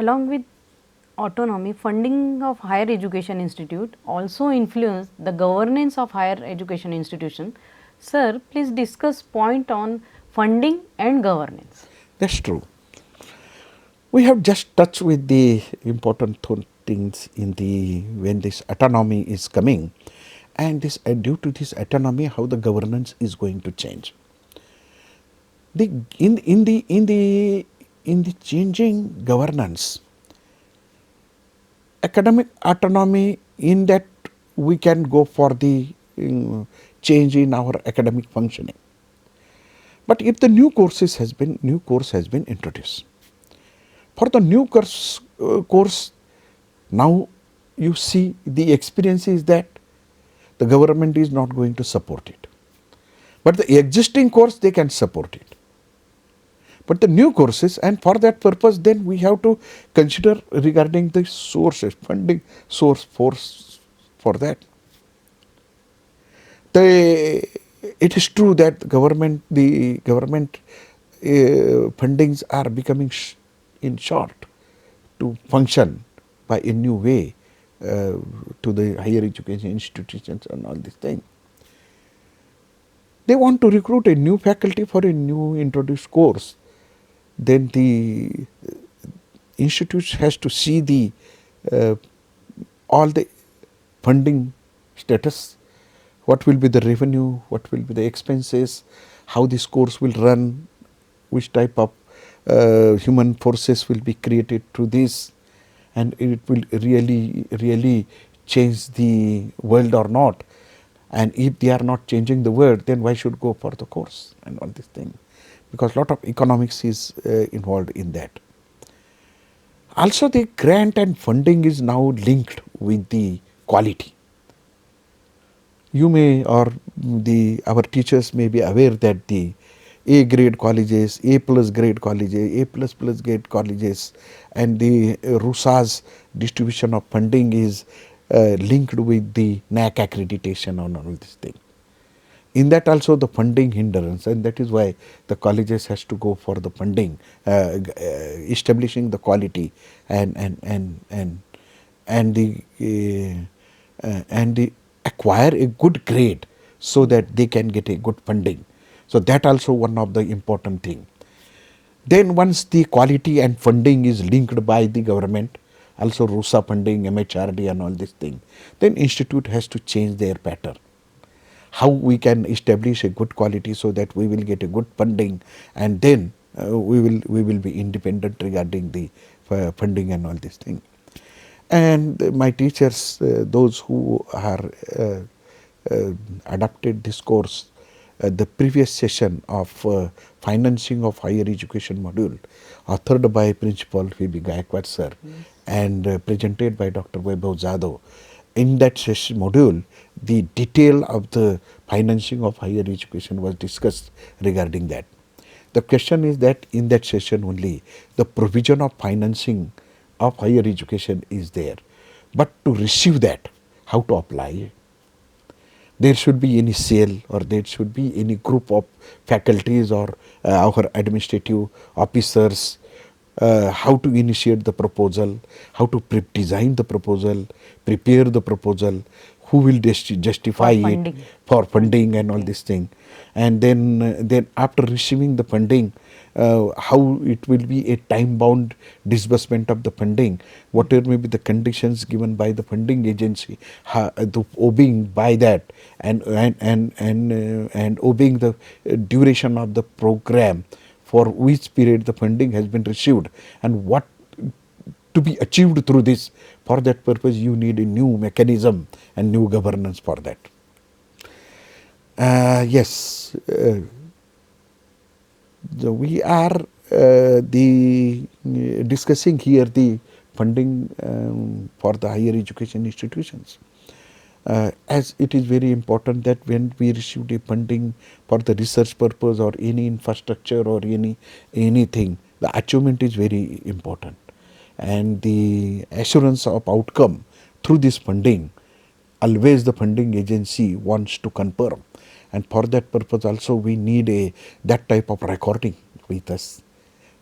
along with autonomy, funding of higher education institute also influence the governance of higher education institution. Sir, please discuss point on funding and governance. That's true. We have just touched with the important things in the when this autonomy is coming, and this due to this autonomy, how the governance is going to change. The in the changing governance, academic autonomy, in that we can go for the change in our academic functioning. But if the new course has been introduced, for the new course, now you see the experience is that the government is not going to support it. But the existing course, they can support it. But the new courses, and for that purpose, then we have to consider regarding the sources, funding source for that. It is true that the government fundings are becoming in short to function by a new way to the higher education institutions and all these things. They want to recruit a new faculty for a new introduced course. Then the institute has to see the all the funding status, what will be the revenue, what will be the expenses, how this course will run, which type of human forces will be created through this, and it will really change the world or not. And if they are not changing the world, then why should go for the course and all these things? Because lot of economics is involved in that. Also, the grant and funding is now linked with the quality. You may, or our teachers may be aware that the A grade colleges, A plus grade colleges, A plus grade colleges, and the RUSA's distribution of funding is linked with the NAC accreditation on all this thing. In that also the funding hindrance, and that is why the colleges has to go for the funding, establishing the quality and the acquire a good grade so that they can get a good funding. So that also one of the important thing. Then once the quality and funding is linked by the government, also RUSA funding, MHRD and all this thing, then institute has to change their pattern. How we can establish a good quality so that we will get a good funding, and then we will be independent regarding the funding and all this thing. And my teachers, those who are adopted this course, the previous session of financing of higher education module, authored by Principal V.B. Gaikwad sir and presented by Dr. Vaibhav Jadhav. In that session module, the detail of the financing of higher education was discussed regarding that. The question is that in that session only, the provision of financing of higher education is there. But to receive that, how to apply? There should be any cell, or there should be any group of faculties or our administrative officers, how to initiate the proposal, how to design the proposal, prepare the proposal, who will justify it for funding and all this thing. And then after receiving the funding, how it will be a time bound disbursement of the funding, whatever may be the conditions given by the funding agency, obeying by that, and obeying the duration of the program, for which period the funding has been received, and what to be achieved through this. For that purpose, you need a new mechanism and new governance for that. Yes, we are discussing here the funding for the higher education institutions. As it is very important that when we receive the funding for the research purpose or any infrastructure or anything, the achievement is very important, and the assurance of outcome through this funding, always the funding agency wants to confirm, and for that purpose also we need that type of recording with us,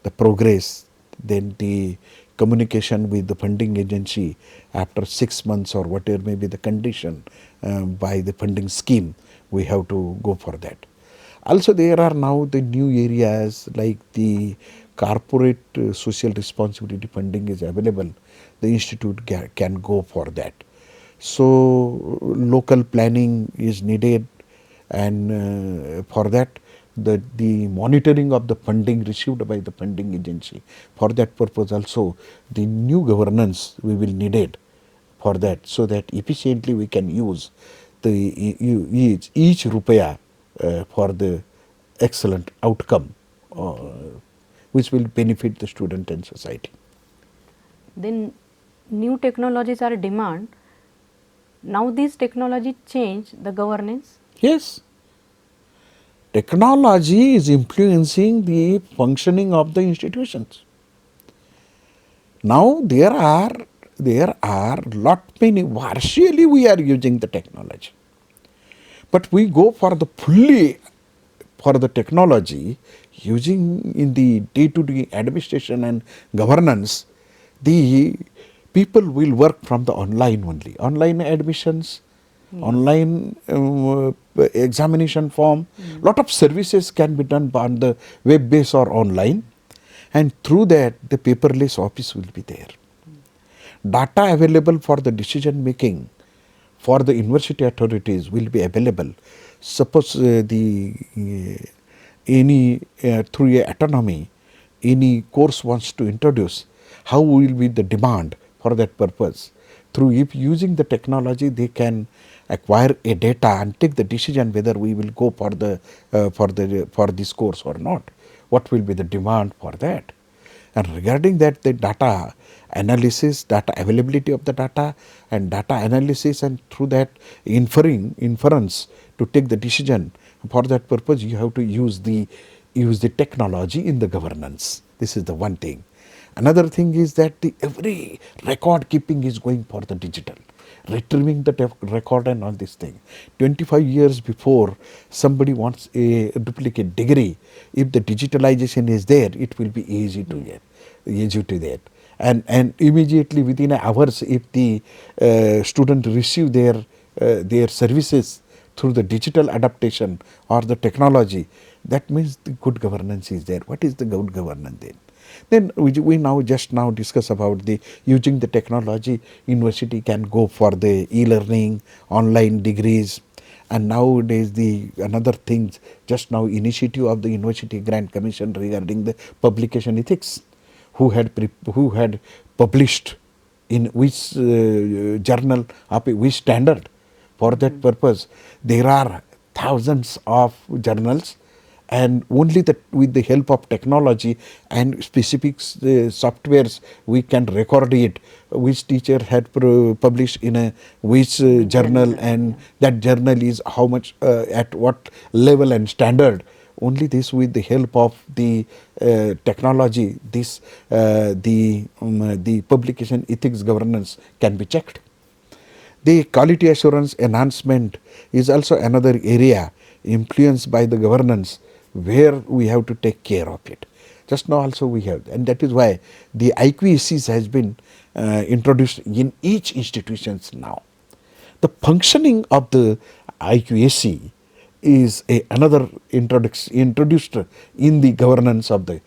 the progress, then the communication with the funding agency after 6 months or whatever may be the condition by the funding scheme, we have to go for that. Also, there are now the new areas like the corporate social responsibility funding is available. The institute can go for that. So, local planning is needed, and for that the monitoring of the funding received by the funding agency. For that purpose also the new governance we will need it for that, so that efficiently we can use the each rupaya for the excellent outcome which will benefit the student and society. Then new technologies are demand. Now these technology change the governance. Yes, technology is influencing the functioning of the institutions. Now there are lot many, partially we are using the technology, but we go for the fully for the technology using in the day-to-day administration and governance. The people will work from the online only, online admissions, online examination form, lot of services can be done on the web base or online, and through that the paperless office will be there. Data available for the decision making for the university authorities will be available. Suppose any through a autonomy, any course wants to introduce, how will be the demand for that purpose? Through if using the technology, they can acquire a data and take the decision whether we will go for the for this course or not. What will be the demand for that? And regarding that, the data analysis, data availability of the data and data analysis, and through that inference to take the decision. For that purpose, you have to use the technology in the governance. This is the one thing. Another thing is that the every record keeping is going for the digital, retrieving the record and all this thing. 25 years before, somebody wants a duplicate degree. If the digitalization is there, it will be easy to get, easy to get. And immediately within hours, if the student receive their services through the digital adaptation or the technology, that means the good governance is there. What is the good governance then? Then we now just now discuss about the using the technology. University can go for the e-learning, online degrees, and nowadays the another things, just now initiative of the University Grant Commission regarding the publication ethics, who had published in which journal, which standard. For that purpose, there are thousands of journals, and only that with the help of technology and specific softwares we can record it, which teacher had published in a which journal, and that journal is how much at what level and standard. Only this with the help of the technology, this the publication ethics governance can be checked. The quality assurance enhancement is also another area influenced by the governance, where we have to take care of it. Just now also we have, and that is why the IQACs has been introduced in each institutions now. The functioning of the IQAC is another introduced in the governance of the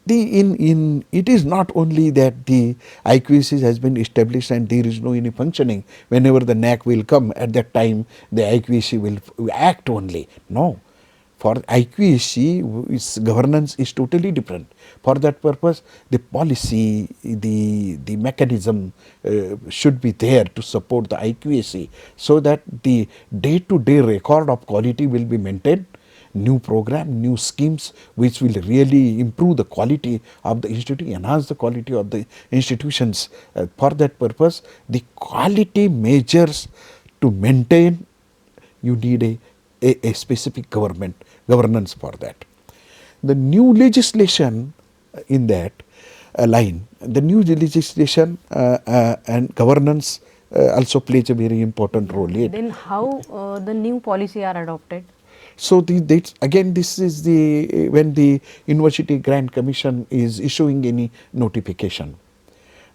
it is not only that the IQAC has been established and there is no any functioning. Whenever the NAC will come, at that time the IQAC will act only. No. For IQAC, its governance is totally different. For that purpose, the policy, the mechanism should be there to support the IQAC, so that the day-to-day record of quality will be maintained. New program, new schemes which will really improve the quality of the institute, enhance the quality of the institutions. For that purpose, the quality measures to maintain, you need a specific governance for that. The new legislation in that line, the new legislation and governance also plays a very important role. Then how the new policy are adopted? So again, this is when the University Grant Commission is issuing any notification.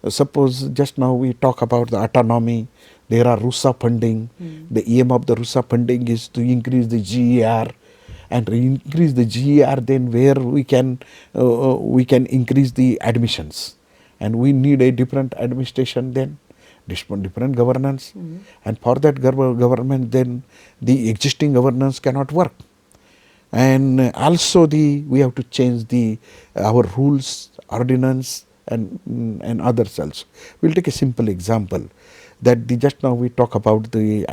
Suppose just now we talk about the autonomy, there are RUSA funding. The aim of the RUSA funding is to increase the GER, and increase the GER, then where we can increase the admissions, and we need a different administration then, different governance, and for that government then the existing governance cannot work. And also we have to change our rules, ordinance, and others also. We'll take a simple example that just now we talk about the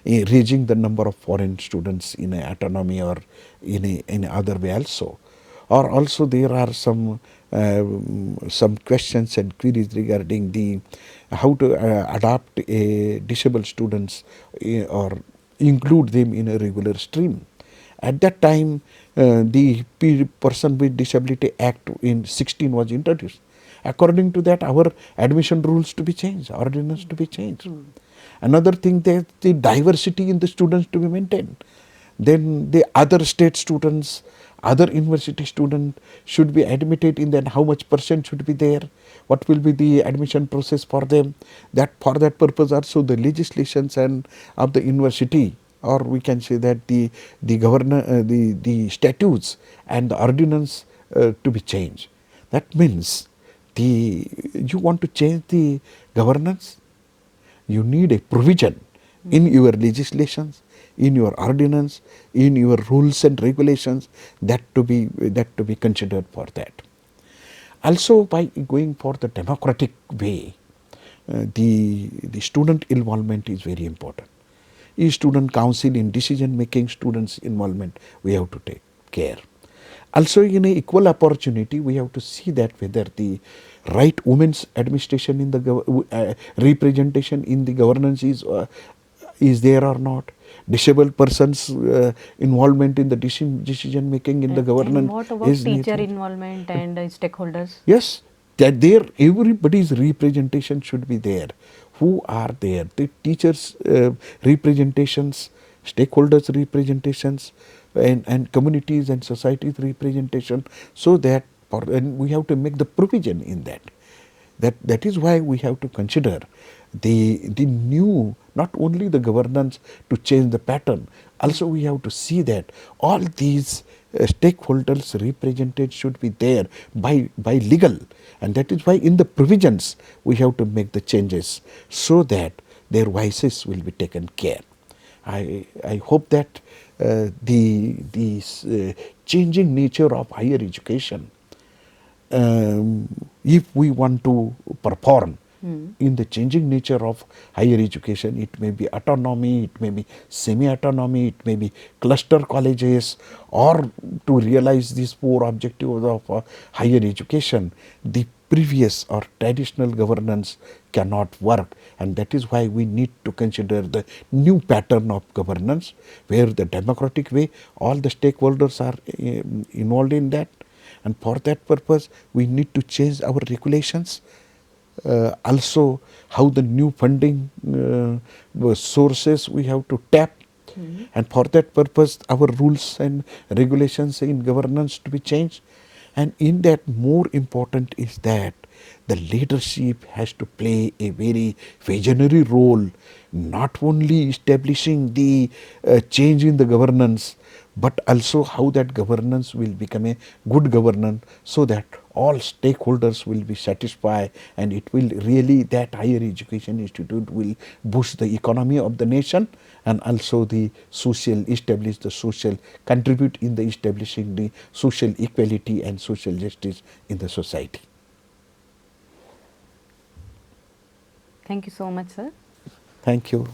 raising the number of foreign students in a autonomy or in other way also, or also there are some questions and queries regarding the how to adapt a disabled students or include them in a regular stream. At that time, the Person with Disability Act in 16 was introduced. According to that, our admission rules to be changed, ordinance to be changed. Another thing, that the diversity in the students to be maintained. Then the other state students, other university students should be admitted in that, how much percent should be there, what will be the admission process for them. That for that purpose also the legislations and of the university, or we can say that the statutes and the ordinance to be changed. That means you want to change the governance, you need a provision in your legislations, in your ordinance, in your rules and regulations, that to be considered for that. Also, by going for the democratic way, the student involvement is very important. In student council, in decision making, students involvement, we have to take care. Also, in a equal opportunity, we have to see that whether the right women's administration in the representation in the governance is there or not. Disabled persons involvement in the decision making in the governance. And what about teacher involvement and stakeholders? Yes, that there everybody's representation should be there. Who are there? The teachers' representations, stakeholders' representations, and communities and societies' representation. So that and we have to make the provision in that. That is why we have to consider the new, not only the governance to change the pattern, also we have to see that all these stakeholders represented should be there by legal, and that is why in the provisions we have to make the changes so that their voices will be taken care. I hope that the changing nature of higher education, if we want to perform in the changing nature of higher education, it may be autonomy, it may be semi-autonomy, it may be cluster colleges, or to realize these four objectives of higher education, the previous or traditional governance cannot work, and that is why we need to consider the new pattern of governance where the democratic way all the stakeholders are involved in that, and for that purpose we need to change our regulations. Also, how the new funding sources we have to tap, and for that purpose our rules and regulations in governance to be changed. And in that, more important is that the leadership has to play a very visionary role, not only establishing the change in the governance, but also how that governance will become a good governance, so that all stakeholders will be satisfied, and it will really, that higher education institute will boost the economy of the nation, and also the social, contribute in the establishing the social equality and social justice in the society. Thank you so much, sir. Thank you.